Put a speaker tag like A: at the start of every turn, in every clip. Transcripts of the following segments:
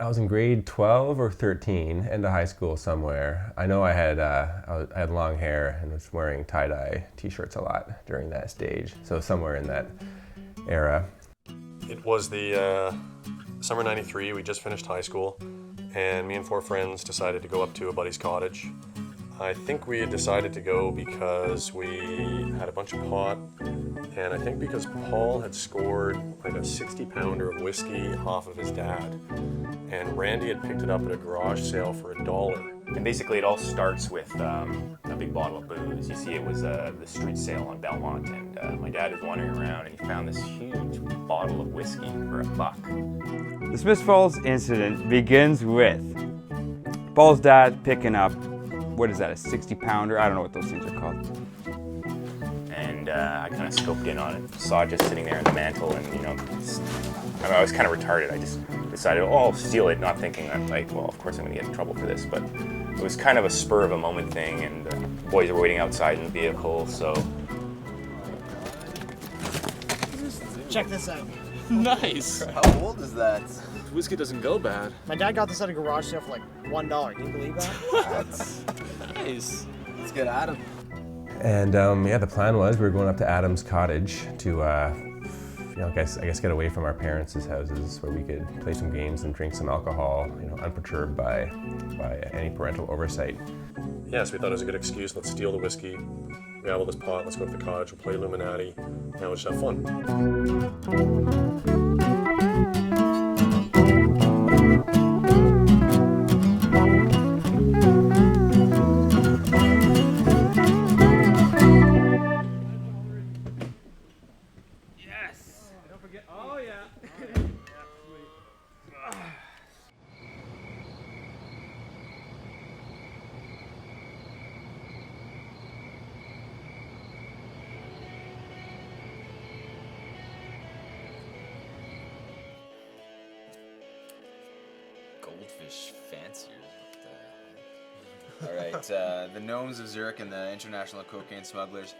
A: I was in grade 12 or 13, into high school somewhere. I know I had long hair and was wearing tie-dye t-shirts a lot during that stage, so somewhere in that era.
B: It was the summer '93, we just finished high school, and me and 4 friends decided to go up to a buddy's cottage. I think we had decided to go because we had a bunch of pot, and I think because Paul had scored like a 60-pounder of whiskey off of his dad, and Randy had picked it up at a garage sale for $1.
C: And basically it all starts with a big bottle of booze. You see it was the street sale on Belmont, and my dad was wandering around and he found this huge bottle of whiskey for $1.
D: The Smith Falls incident begins with Paul's dad picking up, what is that, a 60-pounder? I don't know what those things are called.
C: And I kind of scoped in on it, saw it just sitting there on the mantle, and I was kind of retarded. I just decided, oh, I'll steal it, not thinking that, like, well, of course I'm going to get in trouble for this, but it was kind of a spur of a moment thing, and the boys were waiting outside in the vehicle, so.
E: Check this out.
F: Nice.
G: How old is that?
F: Whiskey doesn't go bad.
E: My dad got this at a garage sale for like $1. Can you believe that?
G: That's
F: Nice.
G: Let's get Adam.
A: And yeah, the plan was we were going up to Adam's cottage to, I guess get away from our parents' houses where we could play some games and drink some alcohol, unperturbed by any parental oversight.
B: Yes, we thought it was a good excuse. Let's steal the whiskey, grab all this pot, let's go to the cottage, we'll play Illuminati, and we'll just have fun.
F: Goldfish fancier.
G: All right, the Gnomes of Zurich and the International Cocaine Smugglers.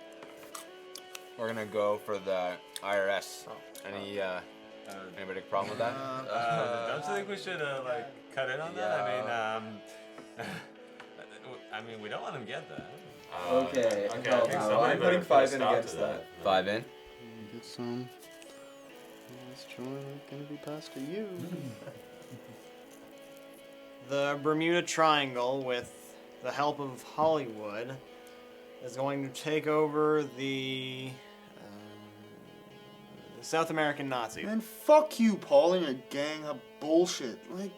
G: We're gonna go for the IRS. Anybody have a problem with that?
H: Don't you think we should cut in on that? I mean, we don't want him to get that.
G: Okay.
H: I'm putting 5 in against that.
G: 5 in.
I: Get some. This joint gonna be passed to you.
E: The Bermuda Triangle, with the help of Hollywood, is going to take over the South American Nazis.
I: Man, fuck you, Paul, and your gang of bullshit. Like,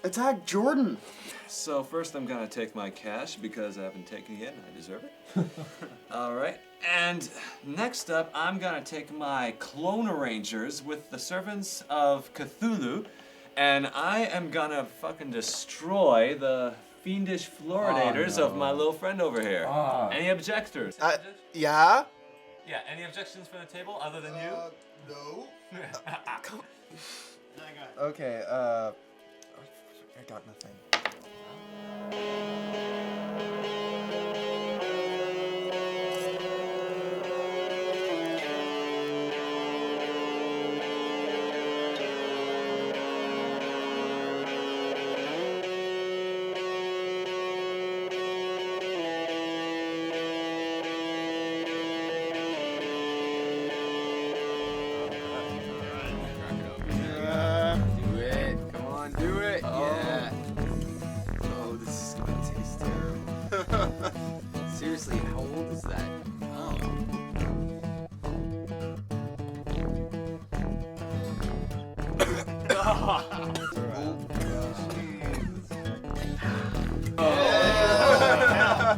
I: attack Jordan.
H: So first I'm gonna take my cash because I haven't taken it yet and I deserve it. Alright, and next up I'm gonna take my clone arrangers with the servants of Cthulhu, and I am gonna fucking destroy the fiendish fluoridators of my little friend over here. Any objectors?
I: Yeah?
H: Yeah, any objections from the table other than you?
I: No.
G: Okay, I got nothing.
F: Seriously, how old is that?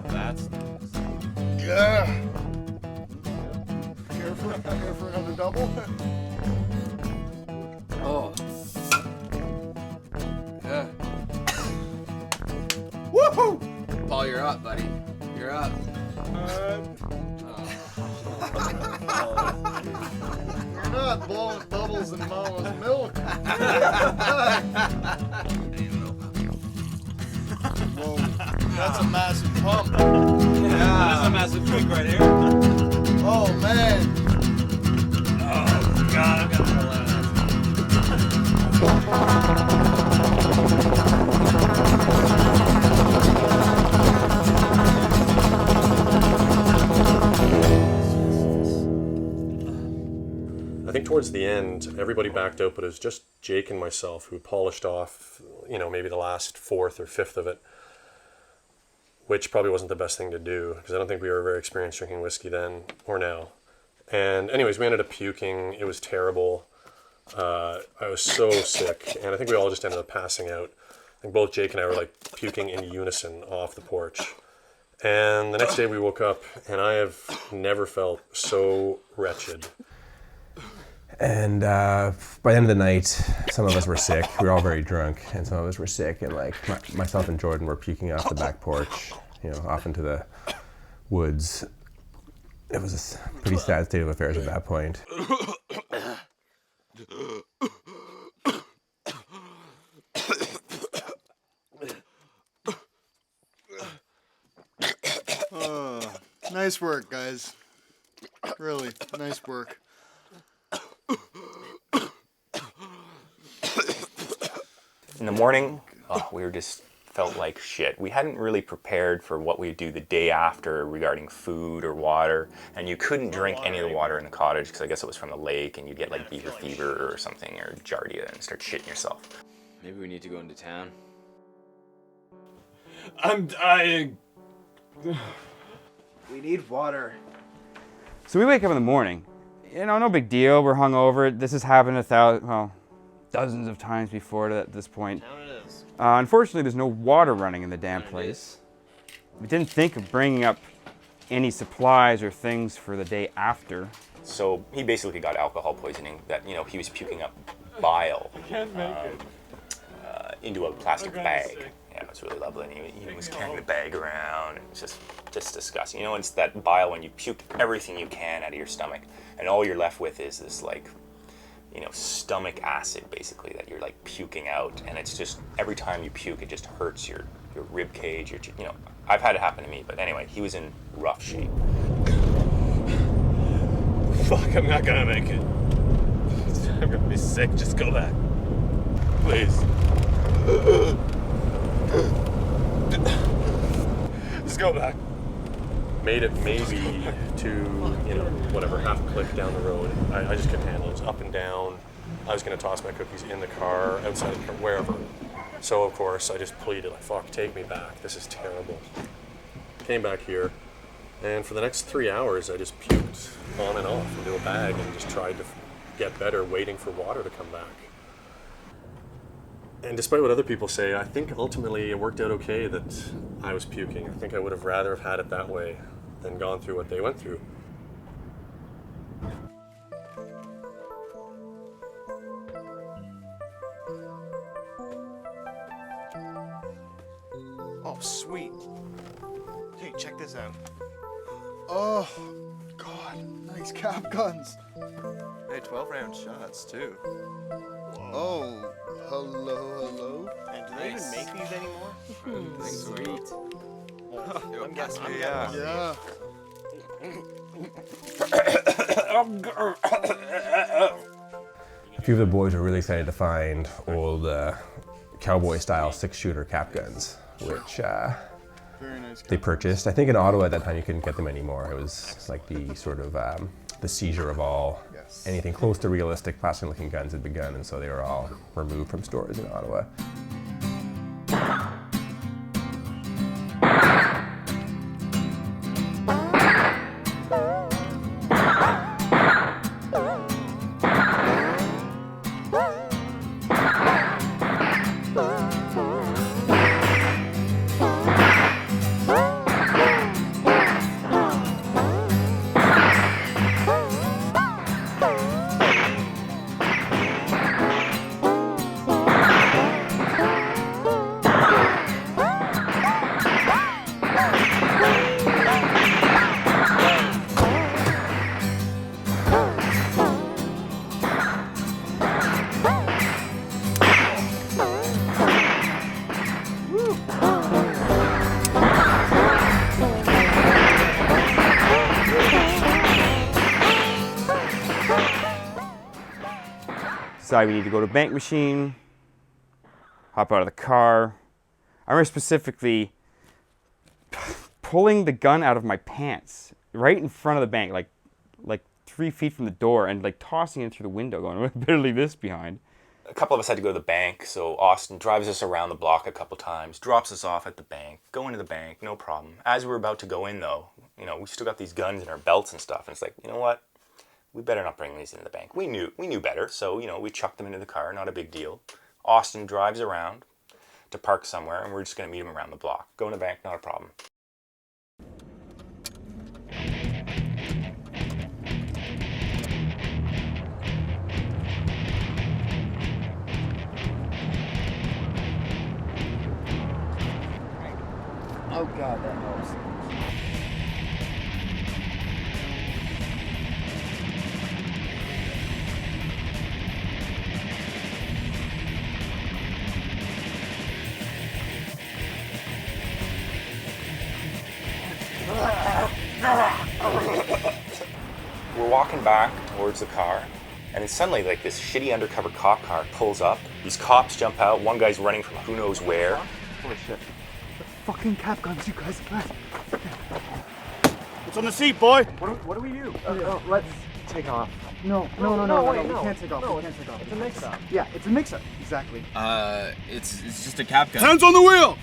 H: That's
I: Yeah. Care for another double?
F: Oh. Yeah.
I: Woohoo!
F: Paul, you're up, buddy. You're up.
I: You're not blowing bubbles in mama's milk. Whoa, that's a massive pump.
H: That is a massive drink right here.
I: Oh man.
H: Oh God, I'm gonna pull out of that.
B: I think towards the end, everybody backed out, but it was just Jake and myself who polished off, maybe the last fourth or fifth of it, which probably wasn't the best thing to do because I don't think we were very experienced drinking whiskey then or now. And anyways, we ended up puking. It was terrible. I was so sick, and I think we all just ended up passing out. I think both Jake and I were like puking in unison off the porch. And the next day we woke up, and I have never felt so wretched.
A: And by the end of the night, some of us were sick. We were all very drunk, and some of us were sick. And like myself and Jordan were puking off the back porch, off into the woods. It was a pretty sad state of affairs at that point.
I: Nice work, guys. Really, nice work.
C: In the morning, we just felt like shit. We hadn't really prepared for what we'd do the day after regarding food or water, and you couldn't drink any of the water in the cottage because I guess it was from the lake, and you'd get like beaver fever or something, or giardia, and start shitting yourself.
G: Maybe we need to go into town.
H: I'm dying.
F: We need water.
D: So we wake up in the morning. No big deal. We're hungover. This has happened dozens of times before at this point.
E: Down it is.
D: Unfortunately, there's no water running in the damn place. We didn't think of bringing up any supplies or things for the day after.
C: So he basically got alcohol poisoning that, he was puking up bile into a plastic bag. Yeah, it was really lovely. And he was carrying the bag around. It was just disgusting. It's that bile when you puke everything you can out of your stomach, and all you're left with is this stomach acid basically that you're like puking out, and it's just every time you puke it just hurts your rib cage. I've had it happen to me, but anyway, he was in rough shape.
B: Fuck, I'm not gonna make it. I'm gonna be sick. Just go back. Please. Just go back. Made it maybe to, whatever, half a click down the road. I just couldn't handle it. It was up and down. I was going to toss my cookies in the car, outside the car, wherever. So, of course, I just pleaded, fuck, take me back. This is terrible. Came back here, and for the next 3 hours, I just puked on and off into a bag and just tried to get better, waiting for water to come back. And despite what other people say, I think ultimately it worked out okay that I was puking. I think I would have rather have had it that way than gone through what they went through.
E: Oh, sweet. Hey, check this out.
I: Oh, God, nice cap guns.
F: Hey, 12-round shots, too.
I: Oh, hello.
E: And do they even make these anymore?
F: Sweet.
E: Well, I'm guessing.
I: Yeah.
A: A few of the boys were really excited to find old cowboy-style six-shooter cap guns, which
I: Very nice.
A: they purchased. I think in Ottawa at that time you couldn't get them anymore. It was like the sort of the seizure of all anything close to realistic plastic-looking guns had begun, and so they were all removed from stores in Ottawa.
D: Decide we need to go to bank machine, hop out of the car. I remember specifically pulling the gun out of my pants right in front of the bank, like 3 feet from the door, and like tossing it through the window, going, "I better leave this behind."
C: A couple of us had to go to the bank, so Austin drives us around the block a couple times, drops us off at the bank, go into the bank, no problem. As we were about to go in, though, you know, we still got these guns in our belts and stuff, and it's like, you know what? We better not bring these into the bank. We knew better, so, you know, we chucked them into the car, not a big deal. Austin drives around to park somewhere, and we're just going to meet him around the block. Go in the bank, not a problem.
D: Oh God, that helps.
C: We're walking back towards the car, and then suddenly, like, this shitty undercover cop car pulls up. These cops jump out. One guy's running from who knows where.
D: Holy shit.
I: Fucking cap guns, you guys. What's on the seat, boy?
D: What do we do?
F: Let's take off.
I: No, we can't take off. We can't take off.
F: It's a mix-up.
I: Yeah, it's a mix-up. Exactly.
G: It's just a cap gun.
I: Hands on the wheel!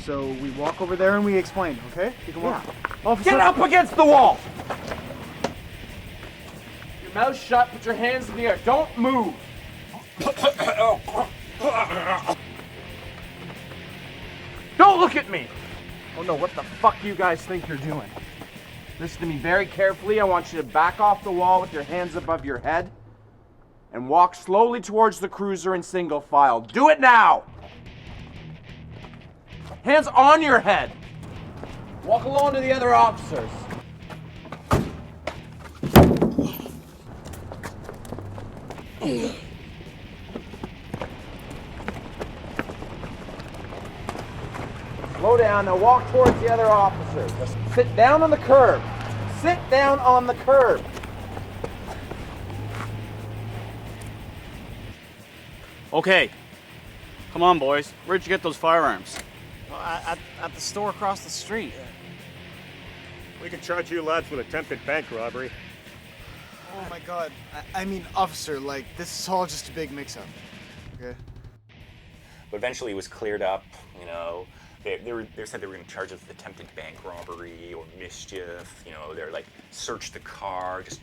I: So we walk over there and we explain, okay? You can walk. Officer.
J: Get up against the wall! Your mouth shut, put your hands in the air. Don't move! Don't look at me! Oh no, what the fuck you guys think you're doing? Listen to me very carefully. I want you to back off the wall with your hands above your head and walk slowly towards the cruiser in single file. Do it now! Hands on your head! Walk along to the other officers. Slow down, now walk towards the other officers. Just sit down on the curb. Sit down on the curb.
I: Okay. Come on, boys. Where'd you get those firearms?
E: Well, at the store across the street.
K: We can charge you lads with attempted bank robbery.
I: Oh my God. I mean, officer, like, this is all just a big mix-up. Okay?
C: But eventually it was cleared up, you know. They said they were going to charge us with attempted bank robbery or mischief. You know, they're like, search the car, just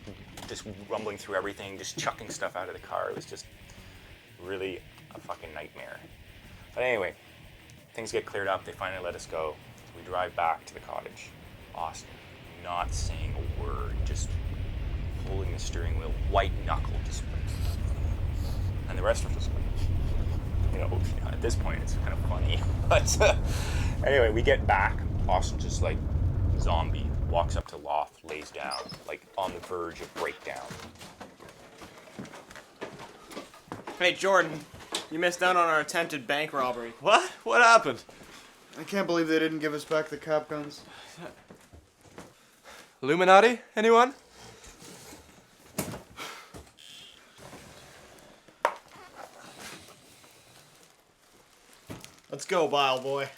C: rumbling through everything, just chucking stuff out of the car. It was just really a fucking nightmare. But anyway, things get cleared up. They finally let us go. We drive back to the cottage. Austin, not saying a word, just holding the steering wheel, white knuckle, just. And the rest of us, you know, at this point it's kind of funny. But anyway, we get back. Austin just like zombie walks up to loft, lays down, like on the verge of breakdown.
E: Hey, Jordan, you missed out on our attempted bank robbery.
B: What? What happened?
I: I can't believe they didn't give us back the cap guns.
B: Illuminati? Anyone?
E: Let's go, Bile Boy.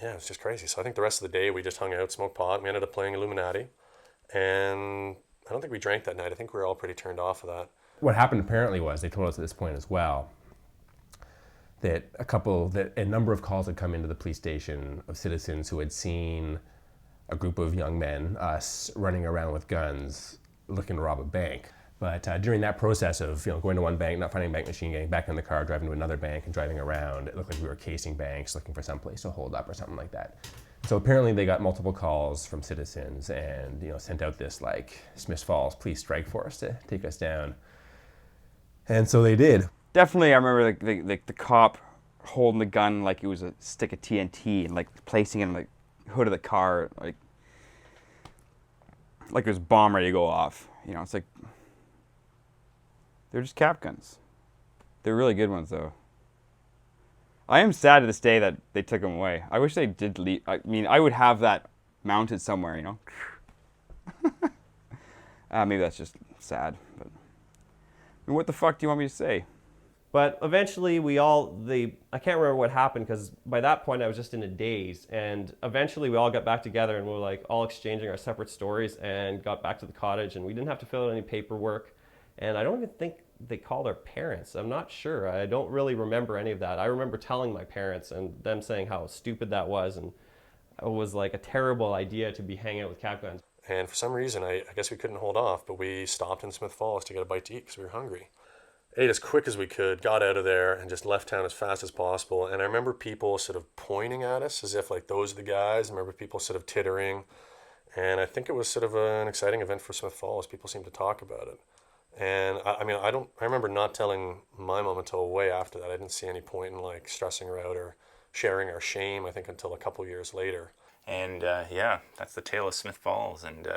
B: Yeah, it's just crazy. So I think the rest of the day we just hung out, smoked pot. We ended up playing Illuminati. And I don't think we drank that night. I think we were all pretty turned off of that.
A: What happened apparently was, they told us at this point as well, that a number of calls had come into the police station of citizens who had seen a group of young men, us, running around with guns looking to rob a bank. But during that process of going to one bank, not finding a bank machine, getting back in the car, driving to another bank and driving around, it looked like we were casing banks, looking for some place to hold up or something like that. So apparently they got multiple calls from citizens and sent out this like Smiths Falls Police Strike Force to take us down. And so they did.
D: Definitely, I remember the cop holding the gun like it was a stick of TNT and like placing it in the hood of the car, like it was a bomb ready to go off. It's like they're just cap guns. They're really good ones, though. I am sad to this day that they took them away. I wish they did leave. I mean, I would have that mounted somewhere, Maybe that's just sad, but And what the fuck do you want me to say?
L: But eventually I can't remember what happened because by that point I was just in a daze. And eventually we all got back together and we were like all exchanging our separate stories and got back to the cottage, and we didn't have to fill out any paperwork. And I don't even think they called our parents. I'm not sure. I don't really remember any of that. I remember telling my parents and them saying how stupid that was, and it was like a terrible idea to be hanging out with cap guns.
B: And for some reason, I guess we couldn't hold off, but we stopped in Smith Falls to get a bite to eat because we were hungry. Ate as quick as we could, got out of there, and just left town as fast as possible. And I remember people sort of pointing at us as if like those are the guys. I remember people sort of tittering. And I think it was sort of an exciting event for Smith Falls. People seemed to talk about it. And I remember not telling my mom until way after that. I didn't see any point in like stressing her out or sharing our shame, I think, until a couple years later.
C: And yeah, that's the tale of Smith Falls. And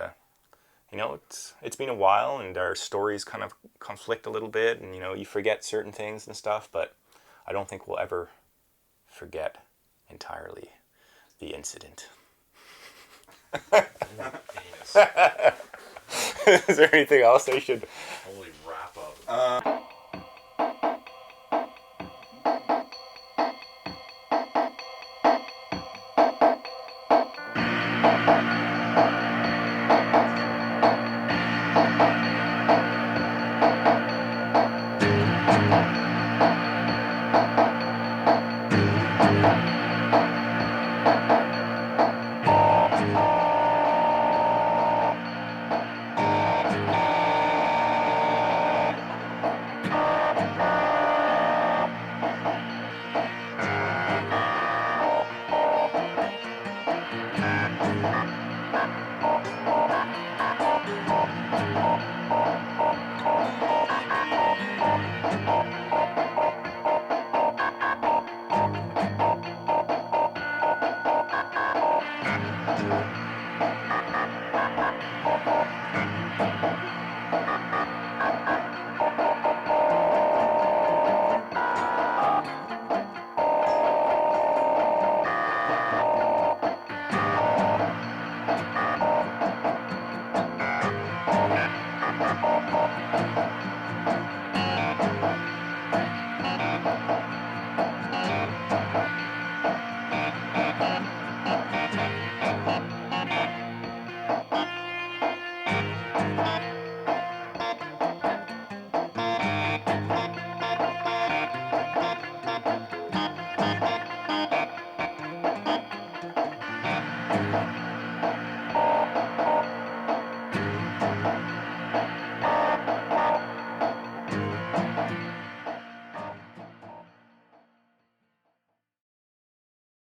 C: you know, it's been a while, and our stories kind of conflict a little bit, and you know, you forget certain things and stuff, but I don't think we'll ever forget entirely the incident. Is there anything else they should
B: Holy wrap up.